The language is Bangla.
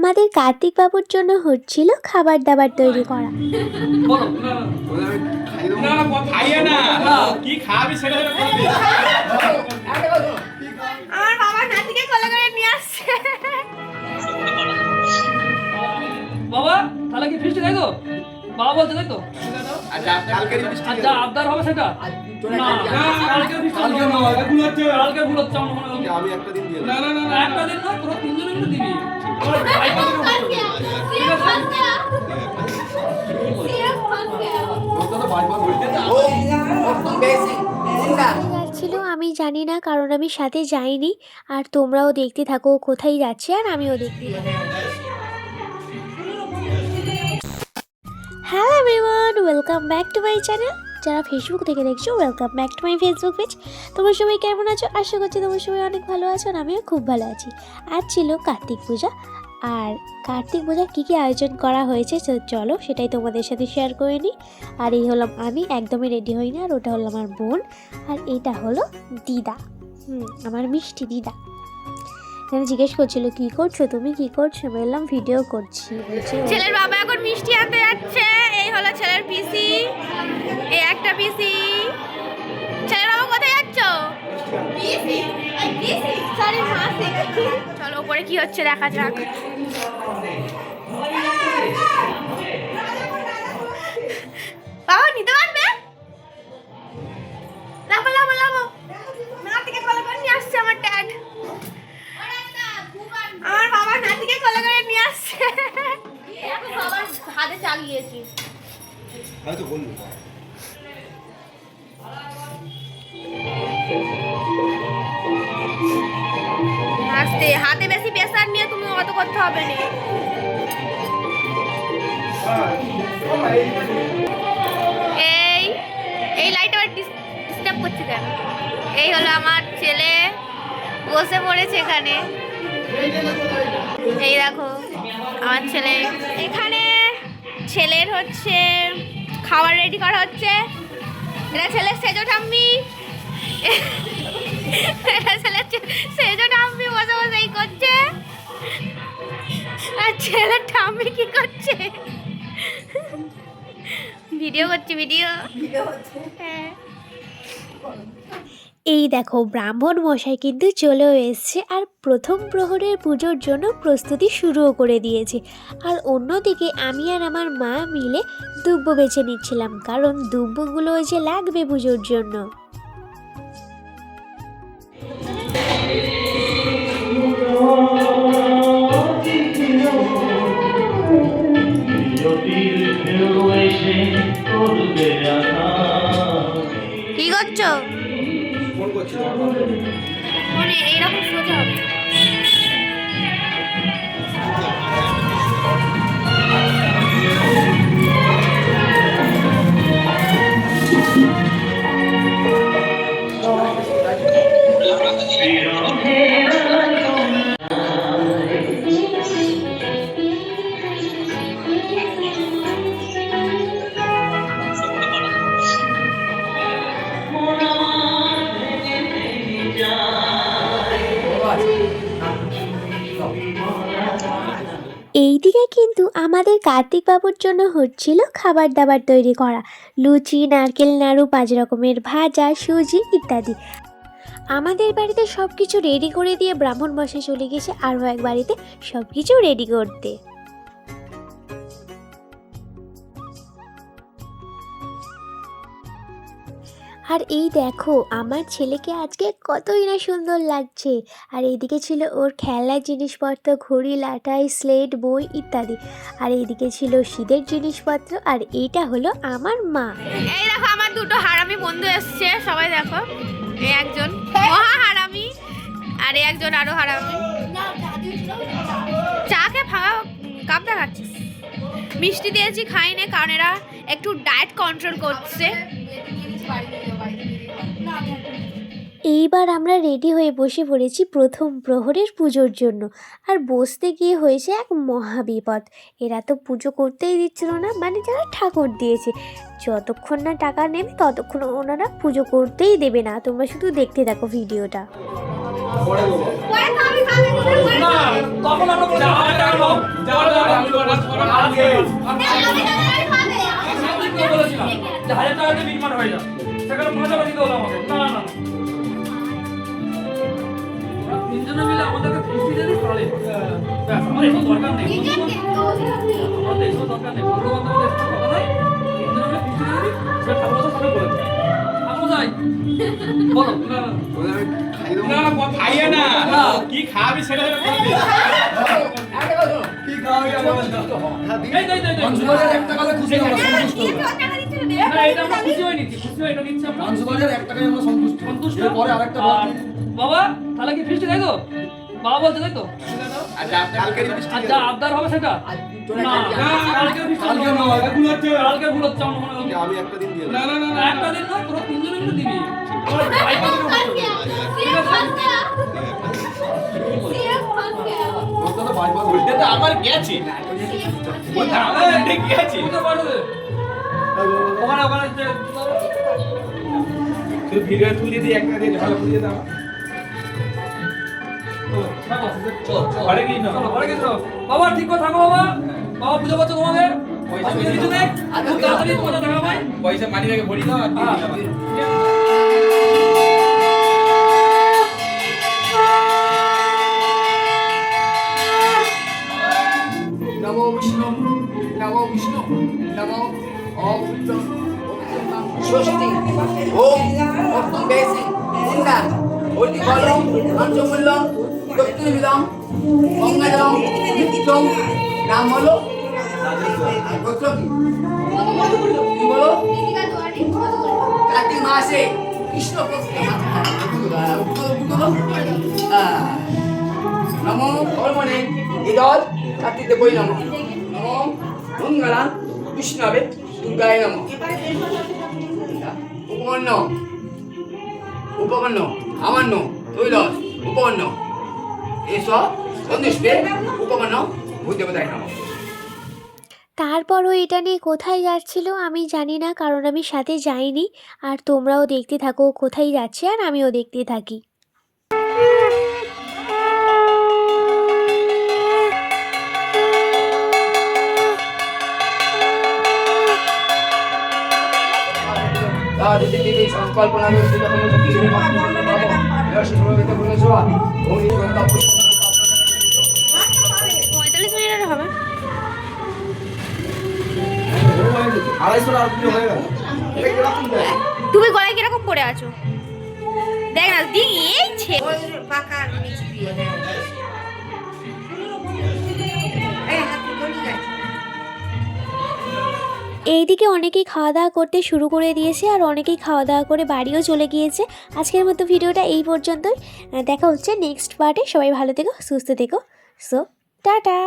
আমাদের কার্তিক বাবুর জন্য হচ্ছিল খাবার দাবার তৈরি করা। আমার বাবা নাতিকে কোলে করে নিয়ে আসছে। বাবা তাহলে কি ফিস্ট তাই তো? বাবা বলছে তাই তো? আচ্ছা আবদার হবে সেটা? না কালকে ফিস্ট কালকে ভুল হচ্ছে আমার মনে হয়। আমি একটা দিন দিয়ে না না না একটা দিন না তোরা তিনজনে মিলে দিবি। যাচ্ছিল আমি জানি না, কারণ আমি সাথে যাইনি। আর তোমরাও দেখতে থাকো কোথায় যাচ্ছে, আর আমিও দেখতে থাকি। Hello everyone, welcome back to my channel. যারা ফেসবুক থেকে দেখছো, welcome back to my Facebook page. তোমার সবাই কেমন আছো? আশা করছি তোমার সবাই অনেক ভালো আছো, আর আমিও খুব ভালো আছি। আজ ছিল কার্তিক পূজা, আর কার্তিক পূজা কী কী আয়োজন করা হয়েছে চলো সেটাই তোমাদের সাথে শেয়ার করে নিই। আর এই হলাম আমি, একদমই রেডি হইনি। আর ওটা হলো আমার বোন, আর এটা হলো দিদা, আমার মিষ্টি দিদা। এখানে জিজ্ঞেস করছিল কী করছো তুমি, কী করছো? বললাম ভিডিও করছি। বলছে ছেলের বাবা এখন মিষ্টি আনতে যাচ্ছে। এই হলো ছেলের পিসি, এই একটা পিসি। ছেলের বাবা কোথায় যাচ্ছ? চলো উপরে কি হচ্ছে দেখা যাক। বাবা নিতে পারবে? লাভো লাভো লাভো, নাতিকে কোলে করে নিয়ে আসছে আমার ড্যাড। আমার বাবা নাতিকে কোলে করে নিয়ে আসছে। এখন বাবার হাতে চালিয়েছি। হয়তো বলবো আস্তে, হাতে বেশি প্রেসার নিয়ে তুমি অত করতে হবে না। এই এই লাইট আবার ডিস্টার্ব করছে কেন? এই হলো আমার ছেলে, বসে পড়েছে এখানে। এই দেখো আমার ছেলে। এখানে ছেলের হচ্ছে খাবার রেডি করা হচ্ছে। এটা ছেলের সেজো ঠাম্মি, এটা ছেলের সেজো ঠাম্মি বসে বসে এই করছে। আর ছেলের ঠাম্মি কি করছে? ভিডিও করছে, ভিডিও। হ্যাঁ, এই দেখো ব্রাহ্মণ মশাই কিন্তু চলেও এসছে, আর প্রথম প্রহরের পুজোর জন্য প্রস্তুতি শুরুও করে দিয়েছে। আর অন্যদিকে আমি আর আমার মা মিলে দুব্বো বেছে নিচ্ছিলাম, কারণ দুব্বোগুলো যে লাগবে পুজোর জন্য। কি করছো? ফোন করছি মানে এইরকম সোজা হবে। এইদিকে কিন্তু আমাদের কার্তিক বাবুর জন্য হচ্ছিল খাবার দাবার তৈরি করা। লুচি, নারকেল নাড়ু, 5 রকমের ভাজা, সুজি ইত্যাদি। আমাদের বাড়িতে সব কিছু রেডি করে দিয়ে ব্রাহ্মণ মশাই চলে গেছে আরও এক বাড়িতে সব কিছু রেডি করতে। আর এই দেখো আমার ছেলেকে আজকে কতই না সুন্দর লাগছে। আর এইদিকে ছিল ওর খেলার জিনিসপত্র, ঘড়ি, লাটাই, স্লেট, বই ইত্যাদি। আর এইদিকে ছিল শীতের জিনিসপত্র। আর এইটা হলো আমার মা। এই দেখো আমার দুটো হারামি বন্ধু এসছে, সবাই দেখো। এই একজন মহা হারামি, আর এই একজন আরো হারামি। চাকে ফাঁকা কাপ দেখাচ্ছিস? মিষ্টি দিয়েছি, খাইনি, কারণ এরা একটু ডায়েট কন্ট্রোল করছে। এইবার আমরা রেডি হয়ে বসে পড়েছি প্রথম প্রহরের পুজোর জন্য। আর বসতে গিয়ে হয়েছে এক মহাবিপদ। এরা তো পুজো করতেই দিচ্ছিল না, মানে যারা ঠাকুর দিয়েছে, যতক্ষণ না টাকা নেবে ততক্ষণ ওনারা পুজো করতেই দেবে না। তোমরা শুধু দেখতে থাকো ভিডিওটা। না তখন আমরা বলছি 1000 টাকা নাও, আমি বলেছিলাম যে 1000 টাকা দিয়ে মিটমাট হয়ে যাবে, সেখানে 5 টাকা দিতে হলো আমাকে। না না ওরা তিনজনে মিলে আমাদেরকে ফিস্টি দিয়ে দিস তাহলে ব্যাস, আমার এসব দরকার নেই, আমাদের এসব দরকার নেই, বন্ধু বান্ধবদের এসব কথা নাই। তিনজনে মিলে ফিস্টি দিয়ে দিস, সেটা ঠাকুরের সাথে বলে দিই। আমরা যাই বলো। না না খাইয়ে না কি খাবি সেটা খাবি। কি খাওয়াবি এই দে 1 টাকা খুশি আমরা সন্তুষ্ট। না এটা আমরা খুশি হয়ে নিচ্ছি, খুশি হয়ে এটা নিচ্ছি আমরা। 1 টাকায় আমরা সন্তুষ্ট। সন্তুষ্ট। পরে আরেকটা আর বাবা তাহলে কি ফিস্টি তাই তো? বাবা বলছে তাই তো? আচ্ছা কালকের বৃষ্টি আচ্ছা আবদার হবে সেটা? না কালকে ফিস্টি কালকে না এগুলো হচ্ছে কালকে ভুলাচ্ছে আমার মনে হয়। আমি একটা দিন দিয়ে না না না একটা দিন না, তোরা তিনজনে মিলে দিবি। তোরা ভাই কত করে ঠিক আছে? তো বাইপাস উল্টে তো আবার গেছে গেছে বুঝতে পারবে? ওখানে ওখানে যে তুই ভিডিও তুলে দিয়ে একটা দিয়ে ভালো করে দাও ঘরে গিয়ে নাও, ঘরে গিয়ে নাও। বাবা ঠিক করে থাকো বাবা। বাবা বুঝে পাচ্ছ তোমাদের? পয়সা কিছু নেই। খুব তাড়াতাড়ি তোমাদের দেখা ভাই। পয়সা মানি ব্যাগে ভরি দাও আর দিয়ে नमो विष्णु नमो विष्णु नमो ओम षष्ठी ओम ओम बेसी इंदा ओली बोलो पंचमूल्यम दक्षिणविदम मंगलम नित्यम नाम बोलो गोत्र की बोलो कार्तिक मासे कृष्ण नमो कर्मणे इदल कार्तिक বই নমঃ নমো মঙ্গলাং বিষ্ণবে দুর্গায় নমঃ উপকন্ন উপকন্ন আমান্য তৈলস উপকন্ন এসব সন্তুষ্টে উপকন্ন ভূদেবতায় নমঃ। তারপরও এটা নিয়ে কোথায় যাচ্ছিল আমি জানি না, কারণ আমি সাথে যাইনি। আর তোমরাও দেখতে থাকো কোথায় যাচ্ছে, আর আমিও দেখতে থাকি। দিদি সংকল্পনা রয়েছে যখন কিছু মাত্র পাবো দর্শন প্রবেশ করে যাওয়া ওই গন্তব্য 45 মিনিটের হবে। 250 টাকা দিয়ে হয়ে গেল তুমি গলায় কিরকম পরে আছো দেখ না, দিক এই ছে এইদিকে অনেকেই খাওয়া দাওয়া করতে শুরু করে দিয়েছে, আর অনেকেই খাওয়া দাওয়া করে বাড়িও চলে গিয়েছে। আজকের মতো ভিডিওটা এই পর্যন্তই। দেখা হচ্ছে নেক্সট পার্টে। সবাই ভালো থেকো, সুস্থ থেকো। So tata.